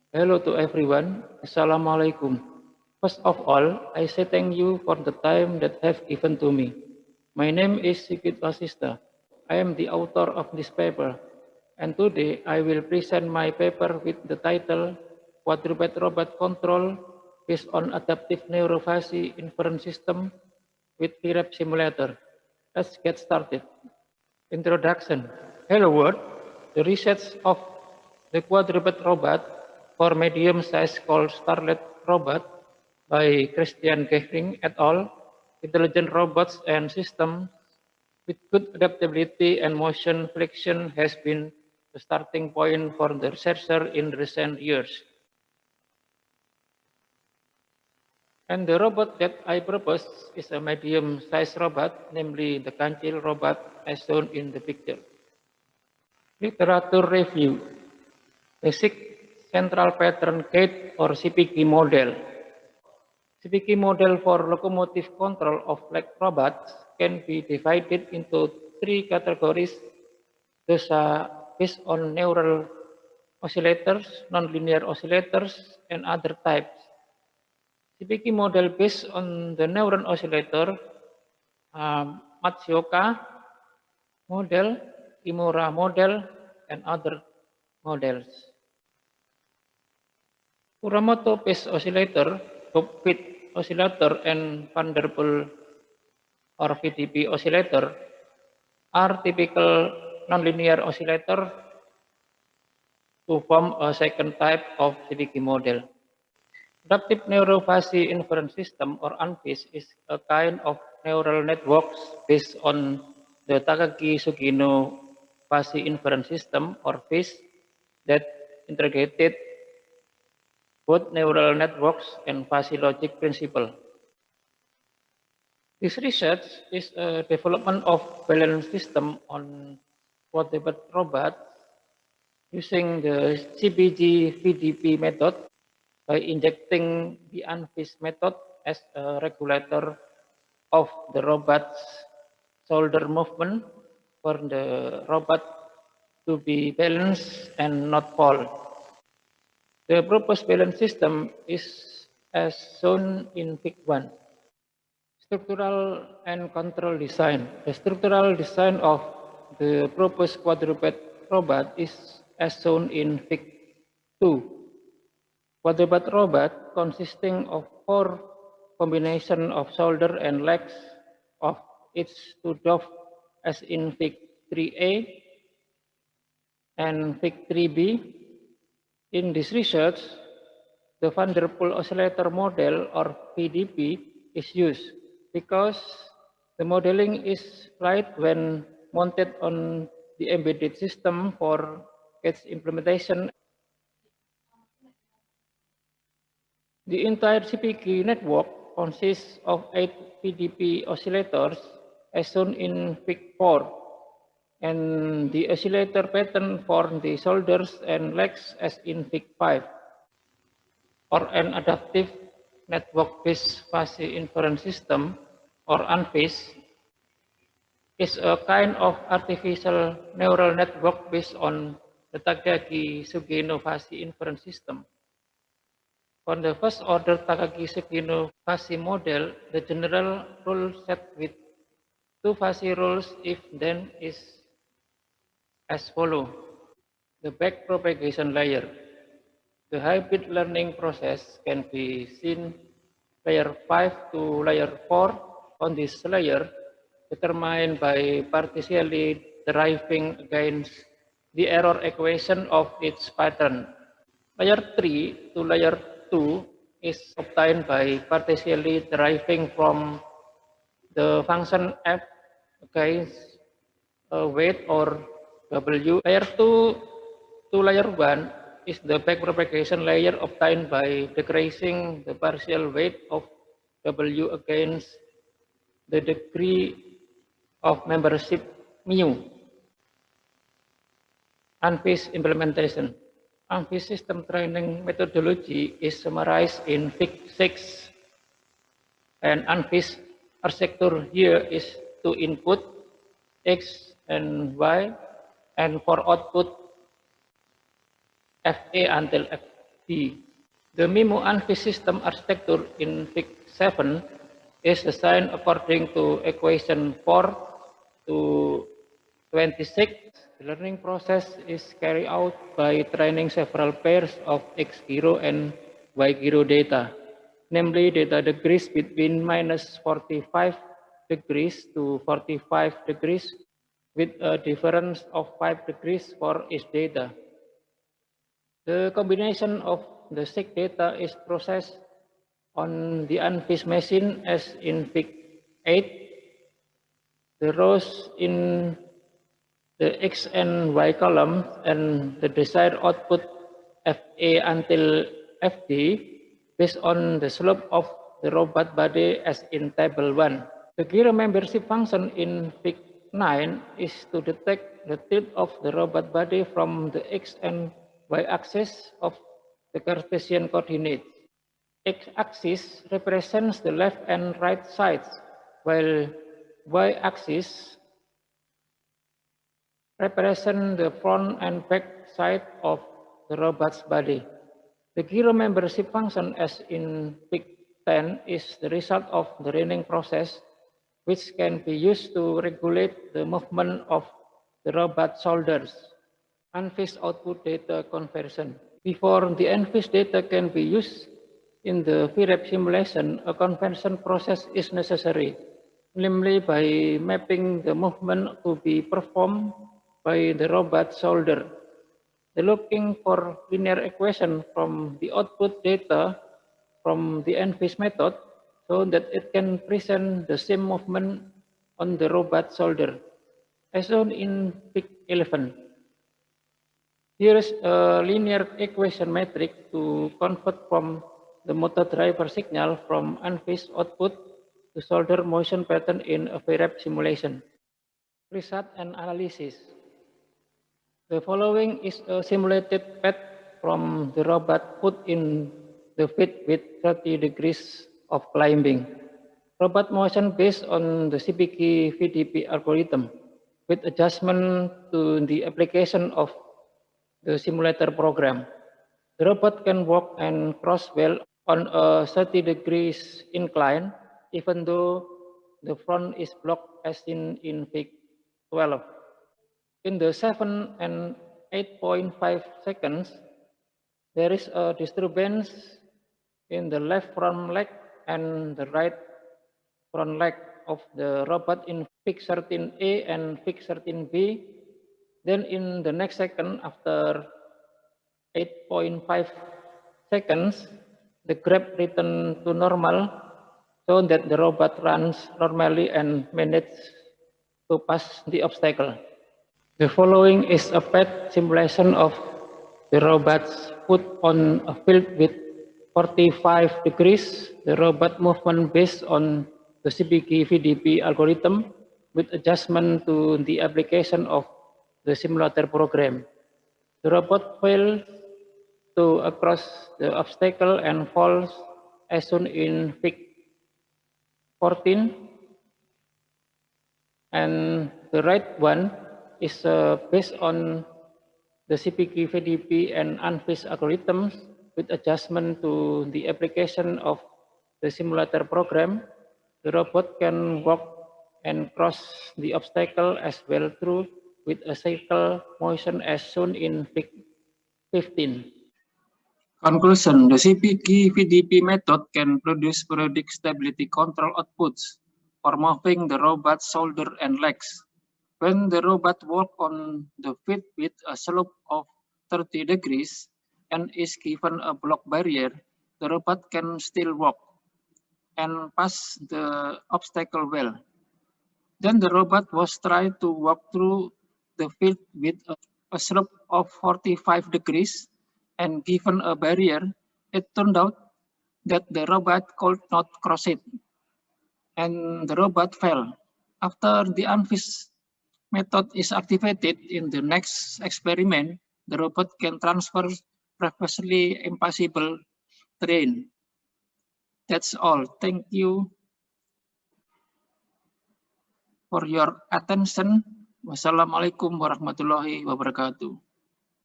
Hello to everyone. Assalamualaikum. First of all, I say thank you for the time that have given to me. My name is Sigit Wasista. I am the author of this paper, and today I will present my paper with the title Quadruped Robot Control based on Adaptive Neurophagy Inference System with VRAP Simulator. Let's get started. Introduction. Hello world. The research of the quadruped robot for medium size called Starlet robot by Christian Gehring et al. Intelligent robots and systems with good adaptability and motion flexion has been the starting point for the researcher in recent years. And the robot that I propose is a medium-sized robot, namely the Kancil robot as shown in the picture. Literature review. Basic Central Pattern Gate or CPG model. CPG model for locomotive control of leg robots can be divided into three categories. Those are based on neural oscillators, nonlinear oscillators, and other types. CPG model based on the neuron oscillator, Matsuoka model, Kimura model, and other models. Kuramoto-based oscillator, Hopkins oscillator, and Vanderbilt or VDP oscillator are typical nonlinear oscillator to form a second type of CPG model. Adaptive Neurophagy Inference System or ANFIS is a kind of neural networks based on the Takagi-Sugino Phagy Inference System or FIS that integrated both neural networks and fuzzy logic principle. This research is a development of balance system on quadruped robots using the CPG-VDP method by injecting the ANFIS method as a regulator of the robot's shoulder movement for the robot to be balanced and not fall. The proposed balance system is as shown in Fig 1. Structural and control design. The structural design of the proposed quadruped robot is as shown in Fig 2. Quadruped robot consisting of 4 combination of shoulder and legs of each 2 dove as in Fig 3a and Fig 3b. In this research, the Vanderbilt oscillator model or VDP is used because the modeling is right when mounted on the embedded system for its implementation. The entire CPG network consists of 8 VDP oscillators as shown in Fig 4. And the oscillator pattern for the shoulders and legs as in Fig 5. Or an adaptive network-based fuzzy inference system or ANFIS is a kind of artificial neural network based on the Takagi-Sugino fuzzy inference system. For the first order Takagi-Sugino fuzzy model, the general rule set with 2 fuzzy rules if then is as follows. The backpropagation layer. The hybrid learning process can be seen layer 5 to layer 4 on this layer determined by partially deriving against the error equation of its pattern. Layer 3 to layer 2 is obtained by partially deriving from the function f against a weight or W. Layer 2 to layer 1 is the backpropagation layer obtained by decreasing the partial weight of W against the degree of membership mu. ANFIS implementation. ANFIS system training methodology is summarized in Fig 6. And ANFIS architecture here is to input X and Y and for output FA until B. The MIMO UNFIS system architecture in Fig 7 is designed according to equation 4 to 26. The learning process is carried out by training several pairs of X0 and Y0 data, namely data degrees between -45 degrees to 45 degrees with a difference of 5 degrees for each data. The combination of the SIG data is processed on the UNFIS machine as in Fig 8. The rows in the X and Y columns and the desired output FA until FD based on the slope of the robot body as in table 1. The gyro membership function in Fig 9 is to detect the tilt of the robot body from the X and Y axis of the Cartesian coordinates. X-axis represents the left and right sides, while Y-axis represents the front and back side of the robot's body. The gyro membership function as in Fig 10 is the result of the running process, which can be used to regulate the movement of the robot shoulders. UNFIS output data conversion. Before the UNFIS data can be used in the VREP simulation, a conversion process is necessary, namely by mapping the movement to be performed by the robot shoulder. The looking for linear equation from the output data from the UNFIS method so that it can present the same movement on the robot shoulder, as shown in Fig 11. Here is a linear equation metric to convert from the motor driver signal from UNFIS output to shoulder motion pattern in a VREP simulation. Result and analysis. The following is a simulated path from the robot put in the fit with 30 degrees of climbing. Robot motion based on the CPK VDP algorithm with adjustment to the application of the simulator program. The robot can walk and cross well on a 30 degrees incline, even though the front is blocked as seen in Fig 12. In the 7 and 8.5 seconds, there is a disturbance in the left front leg and the right front leg of the robot in Fig 13A and Fig 13B. Then in the next second, after 8.5 seconds, the grab return to normal so that the robot runs normally and manages to pass the obstacle. The following is a path simulation of the robots put on a field with 45 degrees. The robot movement based on the CPK VDP algorithm with adjustment to the application of the simulator program. The robot fails to cross the obstacle and falls as shown in Fig 14. And the right one is based on the CPK VDP and UNFIS algorithms with adjustment to the application of the simulator program. The robot can walk and cross the obstacle as well through with a cycle motion as shown in Fig 15. Conclusion: the CPK VDP method can produce periodic stability control outputs for moving the robot's shoulder and legs. When the robot walks on the feet with a slope of 30 degrees and is given a block barrier, the robot can still walk and pass the obstacle well. Then the robot was tried to walk through the field with a slope of 45 degrees and given a barrier. It turned out that the robot could not cross it, and the robot fell. After the UNFIS method is activated in the next experiment, the robot can transfer previously impossible terrain. That's all. Thank you for your attention. Wassalamualaikum warahmatullahi wabarakatuh.